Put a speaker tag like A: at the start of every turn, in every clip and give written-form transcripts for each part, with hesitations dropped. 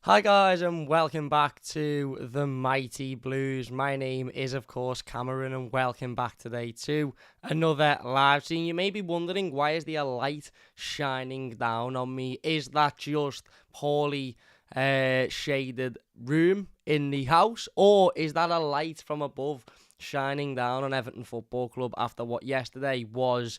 A: Hi guys and welcome back to the Mighty Blues. My name is of course Cameron and welcome back today to another live stream. You may be wondering, why is there a light shining down on me? Is that just poorly shaded room in the house, or is that a light from above shining down on Everton Football Club after what yesterday was,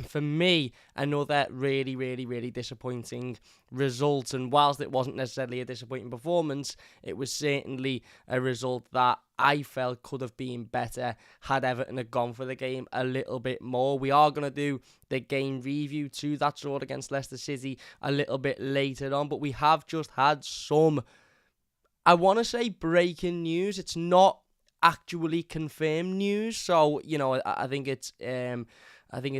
A: for me, another really disappointing result? And whilst it wasn't necessarily a disappointing performance, it was certainly a result that I felt could have been better had Everton had gone for the game a little bit more. We are going to do the game review to that draw against Leicester City a little bit later on, but we have just had some, I want to say, breaking news. It's not actually confirmed news, so I think it's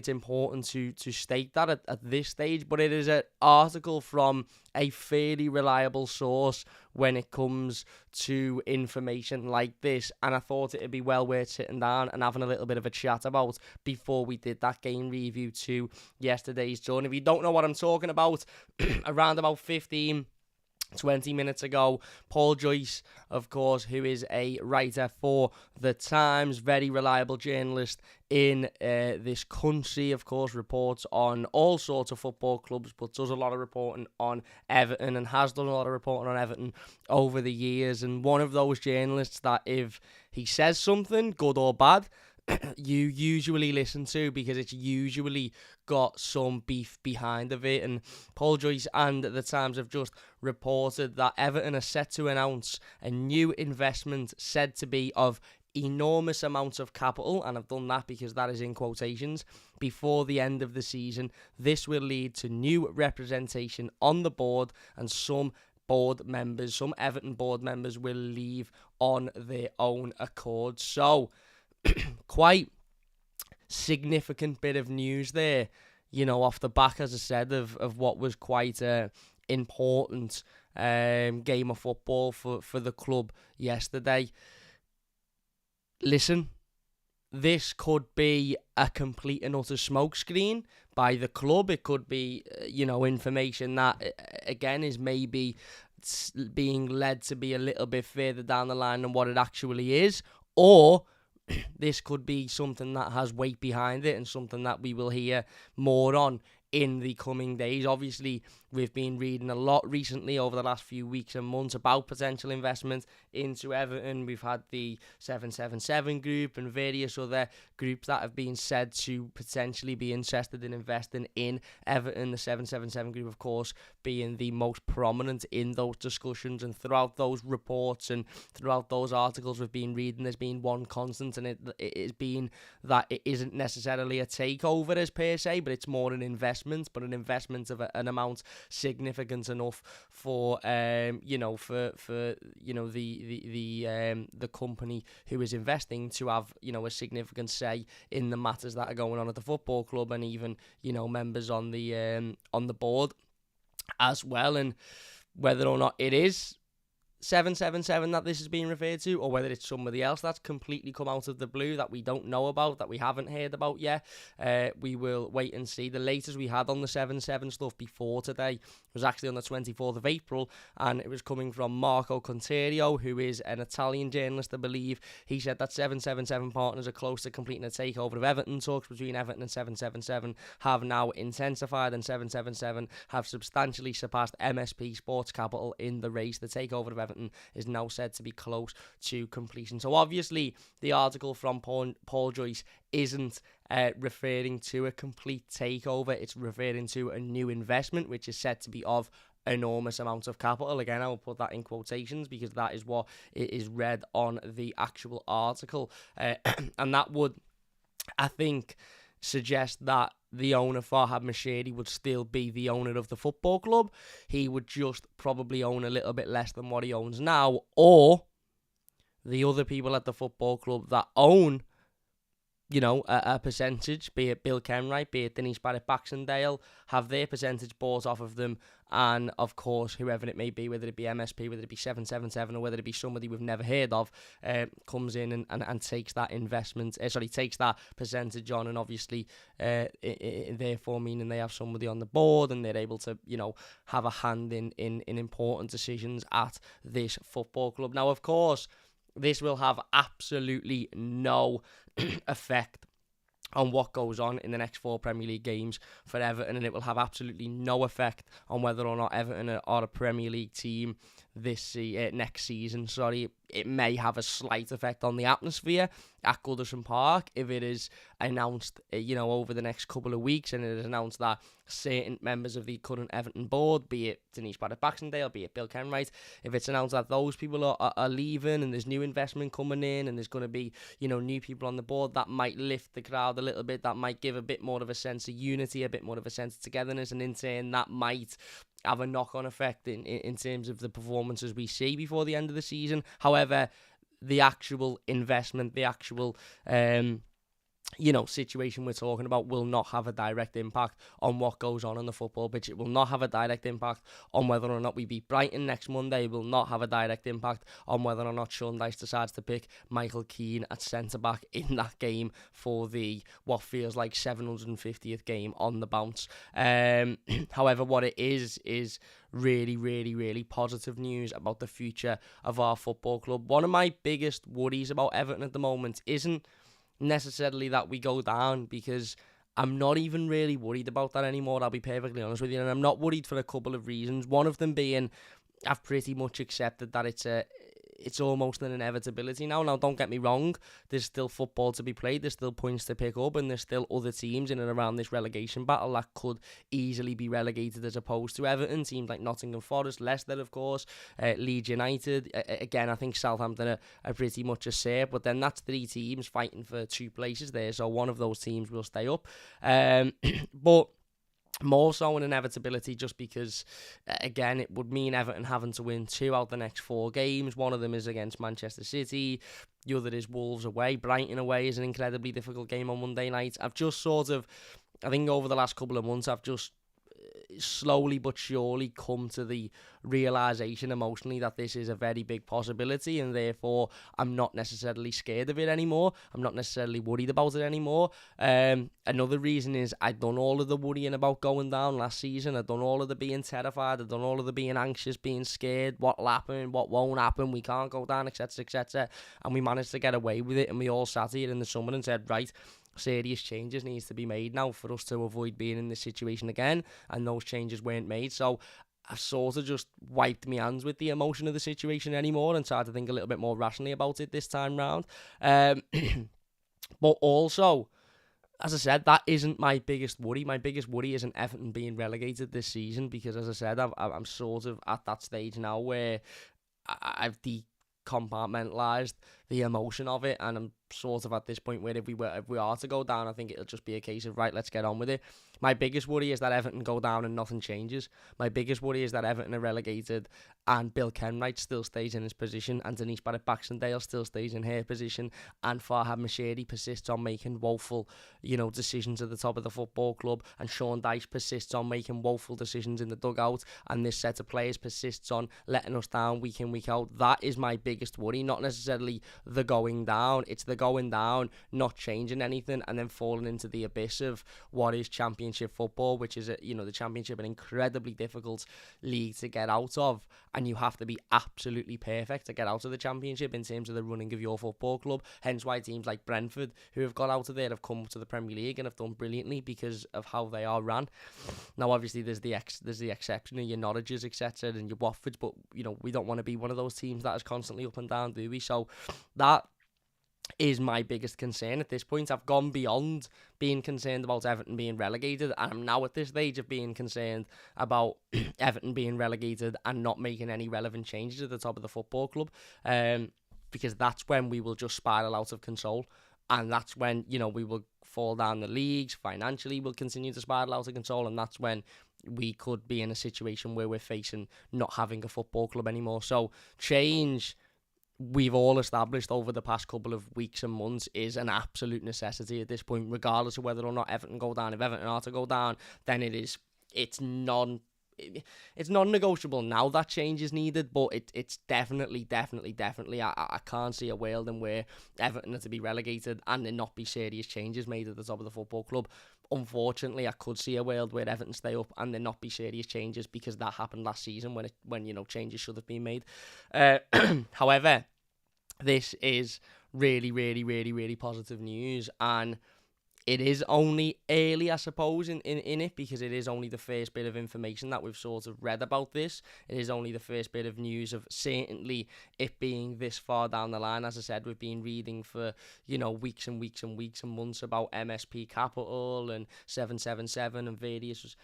A: important to state that at this stage. But it is an article from a fairly reliable source when it comes to information like this, and I thought it'd be well worth sitting down and having a little bit of a chat about before we did that game review to yesterday's draw. And if you don't know what I'm talking about, around about 20 minutes ago, Paul Joyce, of course, who is a writer for The Times, very reliable journalist in this country, of course, reports on all sorts of football clubs, but does a lot of reporting on Everton and has done a lot of reporting on Everton over the years. And one of those journalists that, if he says something, good or bad, you usually listen to, because it's usually got some beef behind of it. And Paul Joyce and The Times have just reported that Everton are set to announce a new investment said to be of enormous amounts of capital, and I've done that because that is in quotations, before the end of the season. This will lead to new representation on the board, and some Everton board members will leave on their own accord. So quite significant bit of news there, off the back, as I said, of what was quite a important game of football for the club yesterday. Listen, this could be a complete and utter smokescreen by the club. It could be, information that, again, is maybe being led to be a little bit further down the line than what it actually is, or this could be something that has weight behind it and something that we will hear more on in the coming days. Obviously, we've been reading a lot recently over the last few weeks and months about potential investment into Everton. We've had the 777 group and various other groups that have been said to potentially be interested in investing in Everton. The 777 group, of course, being the most prominent in those discussions. And throughout those reports and throughout those articles we've been reading, there's been one constant, and it has been that it isn't necessarily a takeover as per se, but it's more an investment, but an investment of an amount significant enough for the company who is investing to have a significant say in the matters that are going on at the football club, and even members on the board as well. And whether or not it is 777 that this is being referred to, or whether it's somebody else that's completely come out of the blue that we don't know about, that we haven't heard about yet, we will wait and see. The latest we had on the 77 stuff before today was actually on the 24th of April, and it was coming from Marco Conterio, who is an Italian journalist, I believe. He said that 777 partners are close to completing a takeover of Everton. Talks between Everton and 777 have now intensified, and 777 have substantially surpassed MSP Sports Capital in the race. The takeover of Everton is now said to be close to completion. So obviously the article from Paul Joyce isn't referring to a complete takeover. It's referring to a new investment, which is said to be of enormous amounts of capital. Again, I will put that in quotations because that is what it is read on the actual article. And that would, I think, suggest that the owner, Farhad Mashiri, would still be the owner of the football club. He would just probably own a little bit less than what he owns now, or the other people at the football club that own a percentage, be it Bill Kenwright, be it Denise Barrett-Baxendale, have their percentage bought off of them, and of course, whoever it may be, whether it be MSP, whether it be 777, or whether it be somebody we've never heard of, comes in and takes that investment, takes that percentage on, and obviously, therefore meaning they have somebody on the board, and they're able to, have a hand in important decisions at this football club. Now, of course, this will have absolutely no effect on what goes on in the next 4 Premier League games for Everton, and it will have absolutely no effect on whether or not Everton are a Premier League team next season. It may have a slight effect on the atmosphere at Goodison Park if it is announced, over the next couple of weeks, and it is announced that certain members of the current Everton board, be it Denise Barrett-Baxendale, be it Bill Kenwright, if it's announced that those people are leaving and there's new investment coming in and there's going to be, new people on the board, that might lift the crowd a little bit, that might give a bit more of a sense of unity, a bit more of a sense of togetherness, and in turn that might have a knock-on effect in terms of the performances we see before the end of the season. However, the actual investment, the actual situation we're talking about will not have a direct impact on what goes on the football pitch. It will not have a direct impact on whether or not we beat Brighton next Monday. It will not have a direct impact on whether or not Sean Dyche decides to pick Michael Keane at centre-back in that game for what feels like 750th game on the bounce. However, what it is really, really, really positive news about the future of our football club. One of my biggest worries about Everton at the moment isn't necessarily that we go down, because I'm not even really worried about that anymore, I'll be perfectly honest with you, and I'm not worried for a couple of reasons. One of them being, I've pretty much accepted that it's almost an inevitability now. Now, don't get me wrong, there's still football to be played, there's still points to pick up, and there's still other teams in and around this relegation battle that could easily be relegated as opposed to Everton. Teams like Nottingham Forest, Leicester, of course, Leeds United. Again, I think Southampton are pretty much a safe, but then that's 3 teams fighting for 2 places there, so one of those teams will stay up. But more so an inevitability, just because, again, it would mean Everton having to win 2 out the next 4 games. One of them is against Manchester City. The other is Wolves away. Brighton away is an incredibly difficult game on Monday night. I think over the last couple of months, I've just slowly but surely come to the realisation emotionally that this is a very big possibility, and therefore I'm not necessarily scared of it anymore. I'm not necessarily worried about it anymore. Another reason is I've done all of the worrying about going down last season. I've done all of the being terrified. I've done all of the being anxious, being scared, what'll happen, what won't happen, we can't go down, etc, etc. And we managed to get away with it, and we all sat here in the summer and said, right, serious changes needs to be made now for us to avoid being in this situation again, and those changes weren't made. So I've sort of just wiped my hands with the emotion of the situation anymore and tried to think a little bit more rationally about it this time round. But also, as I said, that isn't my biggest worry. My biggest worry isn't Everton being relegated this season, because, as I said, I'm sort of at that stage now where I've decompartmentalised the emotion of it, and I'm sort of at this point where if we are to go down, I think it'll just be a case of, right, let's get on with it. My biggest worry is that Everton go down and nothing changes. My biggest worry is that Everton are relegated and Bill Kenwright still stays in his position, and Denise Barrett-Baxendale still stays in her position, and Farhad Moshiri persists on making woeful, decisions at the top of the football club, and Sean Dyche persists on making woeful decisions in the dugout, and this set of players persists on letting us down week in, week out. That is my biggest worry, not necessarily the going down. It's the going down, not changing anything, and then falling into the abyss of what is Championship football, which is, the Championship, an incredibly difficult league to get out of, and you have to be absolutely perfect to get out of the Championship in terms of the running of your football club. Hence why teams like Brentford, who have got out of there, have come up to the Premier League and have done brilliantly because of how they are ran. Now, obviously, there's the exception of your Norwiches, etc., and your Watfords, but we don't want to be one of those teams that is constantly up and down, do we? So that is my biggest concern at this point. I've gone beyond being concerned about Everton being relegated, and I'm now at this stage of being concerned about Everton being relegated and not making any relevant changes at the top of the football club, because that's when we will just spiral out of control, and that's when we will fall down the leagues. Financially, we'll continue to spiral out of control, and that's when we could be in a situation where we're facing not having a football club anymore. So change we've all established over the past couple of weeks and months is an absolute necessity at this point, regardless of whether or not Everton go down. If Everton are to go down, then it's non-negotiable now that change is needed, but it's definitely, I can't see a world in where Everton are to be relegated and there not be serious changes made at the top of the football club. Unfortunately, I could see a world where Everton stay up and there not be serious changes, because that happened last season when changes should have been made. However, this is really, really, really, really positive news, and it is only early, I suppose, in it, because it is only the first bit of information that we've sort of read about this. It is only the first bit of news of certainly it being this far down the line. As I said, we've been reading for, weeks and weeks and weeks and months about MSP Capital and 777 and various,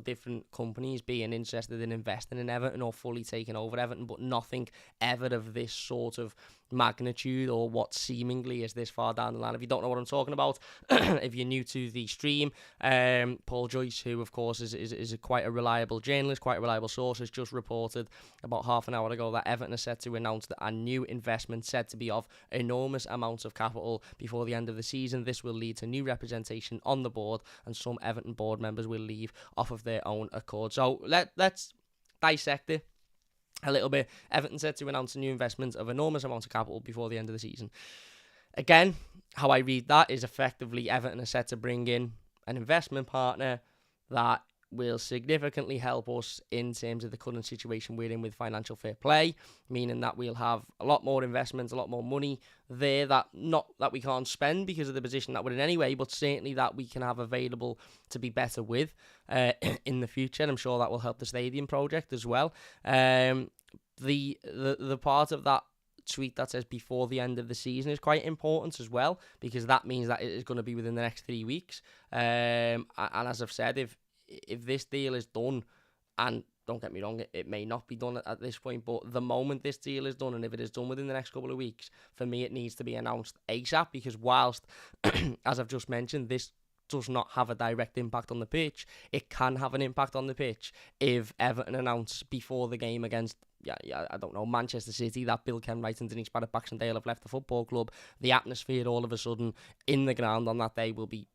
A: different companies being interested in investing in Everton or fully taking over Everton, but nothing ever of this sort of magnitude or what seemingly is this far down the line. If you don't know what I'm talking about, if you're new to the stream, Paul Joyce, who of course is quite a reliable journalist, quite a reliable source, has just reported about half an hour ago that Everton is set to announce a new investment said to be of enormous amounts of capital before the end of the season. This will lead to new representation on the board, and some Everton board members will leave off of their own accord. So let's dissect it a little bit. Everton said to announce a new investment of enormous amounts of capital before the end of the season. Again, how I read that is effectively Everton are set to bring in an investment partner that will significantly help us in terms of the current situation we're in with financial fair play, meaning that we'll have a lot more investments, a lot more money there, that not that we can't spend because of the position that we're in anyway, but certainly that we can have available to be better with in the future. And I'm sure that will help the stadium project as well. The part of that tweet that says before the end of the season is quite important as well, because that means that it is going to be within the next 3 weeks. And as I've said, if this deal is done, and don't get me wrong, it may not be done at this point, but the moment this deal is done, and if it is done within the next couple of weeks, for me it needs to be announced ASAP, because whilst, as I've just mentioned, this does not have a direct impact on the pitch, it can have an impact on the pitch if Everton announce before the game against, I don't know, Manchester City, that Bill Kenwright and Denise Barrett-Baxendale have left the football club. The atmosphere all of a sudden in the ground on that day will be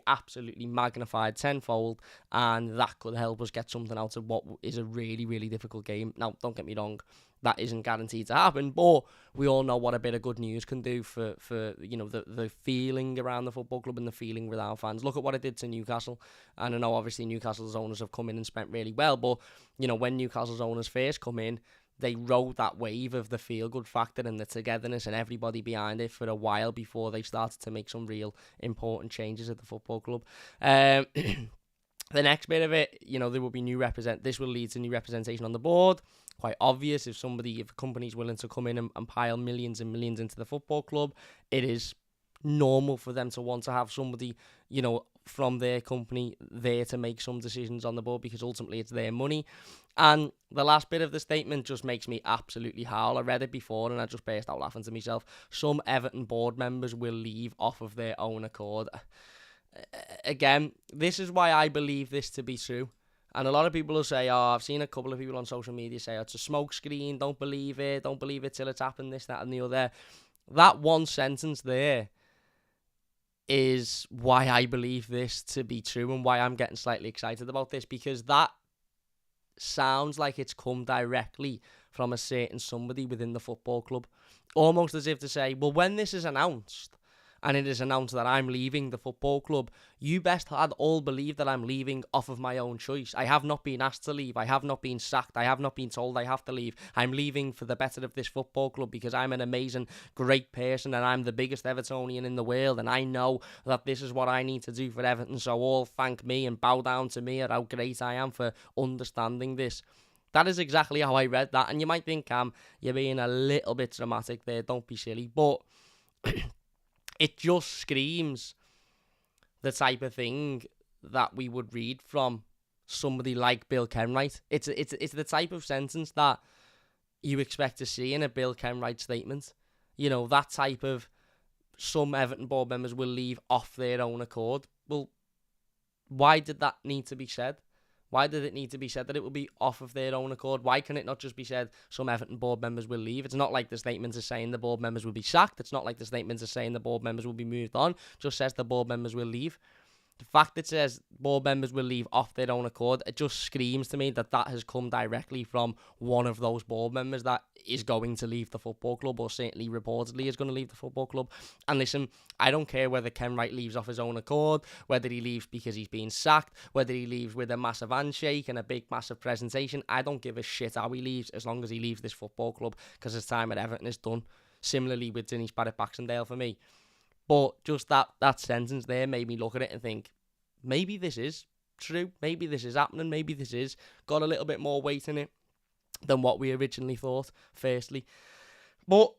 A: absolutely magnified tenfold, and that could help us get something out of what is a really, really difficult game. Now, don't get me wrong, that isn't guaranteed to happen, but we all know what a bit of good news can do for the feeling around the football club and the feeling with our fans. Look at what it did to Newcastle, and I know obviously Newcastle's owners have come in and spent really well, but when Newcastle's owners first come in, they rode that wave of the feel-good factor and the togetherness and everybody behind it for a while before they started to make some real important changes at the football club. The next bit of it, there will be this will lead to new representation on the board. Quite obvious, if a company's willing to come in and pile millions and millions into the football club, it is normal for them to want to have somebody, from their company there to make some decisions on the board, because ultimately it's their money. And the last bit of the statement just makes me absolutely howl. I read it before and I just burst out laughing to myself. Some Everton board members will leave off of their own accord. Again, this is why I believe this to be true. And a lot of people will say, I've seen a couple of people on social media say, it's a smokescreen, don't believe it till it's happened, this, that and the other. That one sentence there is why I believe this to be true and why I'm getting slightly excited about this, because that sounds like it's come directly from a certain somebody within the football club, almost as if to say, well, when this is announced and it is announced that I'm leaving the football club, you best had all believe that I'm leaving off of my own choice. I have not been asked to leave. I have not been sacked. I have not been told I have to leave. I'm leaving for the better of this football club because I'm an amazing, great person and I'm the biggest Evertonian in the world, and I know that this is what I need to do for Everton, so all thank me and bow down to me at how great I am for understanding this. That is exactly how I read that, and you might think, you're being a little bit dramatic there, don't be silly, but it just screams the type of thing that we would read from somebody like Bill Kenwright. It's the type of sentence that you expect to see in a Bill Kenwright statement. That type of, some Everton board members will leave off their own accord. Well, why did that need to be said? Why did it need to be said that it will be off of their own accord? Why can it not just be said some Everton board members will leave? It's not like the statements are saying the board members will be sacked. It's not like the statements are saying the board members will be moved on. It just says the board members will leave. The fact that it says board members will leave off their own accord, it just screams to me that that has come directly from one of those board members that is going to leave the football club, or certainly reportedly is going to leave the football club. And listen, I don't care whether Ken Wright leaves off his own accord, whether he leaves because he's been sacked, whether he leaves with a massive handshake and a big massive presentation. I don't give a shit how he leaves, as long as he leaves this football club, because his time at Everton is done. Similarly with Denise Barrett-Baxendale for me. But just that sentence there made me look at it and think, maybe this is true. Maybe this is happening. Maybe this is got a little bit more weight in it than what we originally thought, firstly. But,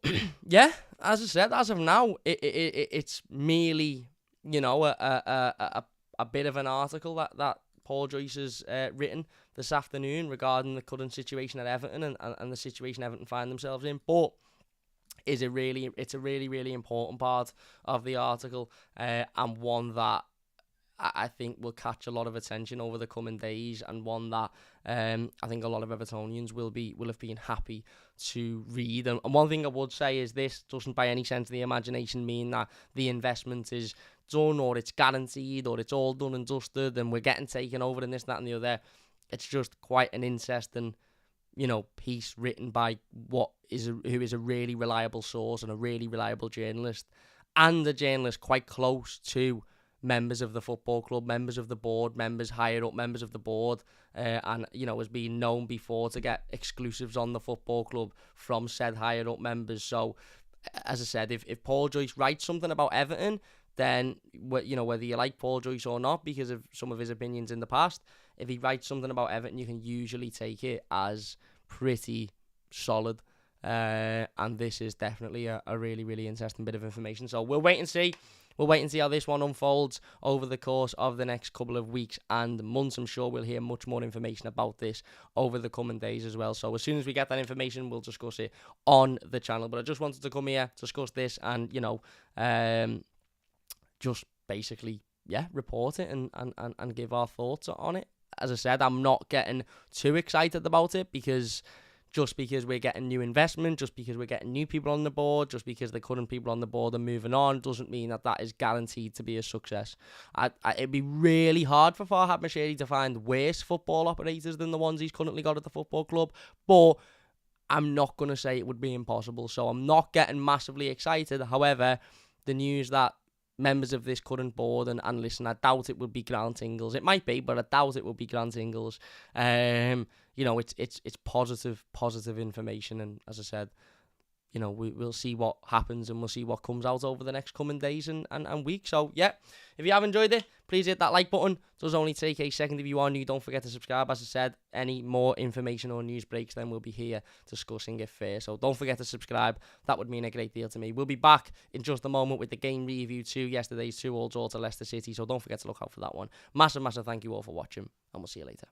A: yeah, as I said, as of now, it's merely, you know, a bit of an article that Paul Joyce has written this afternoon regarding the current situation at Everton and the situation Everton find themselves in. But it's a really, really important part of the article, and one that I think will catch a lot of attention over the coming days, and one that I think a lot of Evertonians will have been happy to read. And one thing I would say is this doesn't by any sense of the imagination mean that the investment is done, or it's guaranteed, or it's all done and dusted and we're getting taken over and this, that and the other. It's just quite an interesting, you know, piece written by who is a really reliable source and a really reliable journalist, and a journalist quite close to members of the football club, members of the board, members higher up, members of the board, and, you know, has been known before to get exclusives on the football club from said higher up members. So, as I said, if Paul Joyce writes something about Everton, then, you know, whether you like Paul Joyce or not because of some of his opinions in the past, if he writes something about Everton, you can usually take it as pretty solid. And this is definitely a really, really interesting bit of information. So we'll wait and see. We'll wait and see how this one unfolds over the course of the next couple of weeks and months. I'm sure we'll hear much more information about this over the coming days as well. So as soon as we get that information, we'll discuss it on the channel. But I just wanted to come here, discuss this, and, you know, just basically, yeah, report it and give our thoughts on it. As I said, I'm not getting too excited about it because we're getting new investment, just because we're getting new people on the board, just because the current people on the board are moving on, doesn't mean that is guaranteed to be a success. It'd be really hard for Farhad Moshiri to find worse football operators than the ones he's currently got at the football club, but I'm not going to say it would be impossible, so I'm not getting massively excited. However, the news that members of this current board, and listen, I doubt it would be Grant Ingles. It might be, but I doubt it will be Grant Ingles. You know, it's positive information, and as I said, you know, we'll see what happens and we'll see what comes out over the next coming days and weeks. So, yeah, if you have enjoyed it, please hit that like button. It does only take a second. If you are new, don't forget to subscribe. As I said, any more information or news breaks, then we'll be here discussing it first. So don't forget to subscribe. That would mean a great deal to me. We'll be back in just a moment with the game review to yesterday's 2-2 draw to Leicester City. So don't forget to look out for that one. Massive thank you all for watching, and we'll see you later.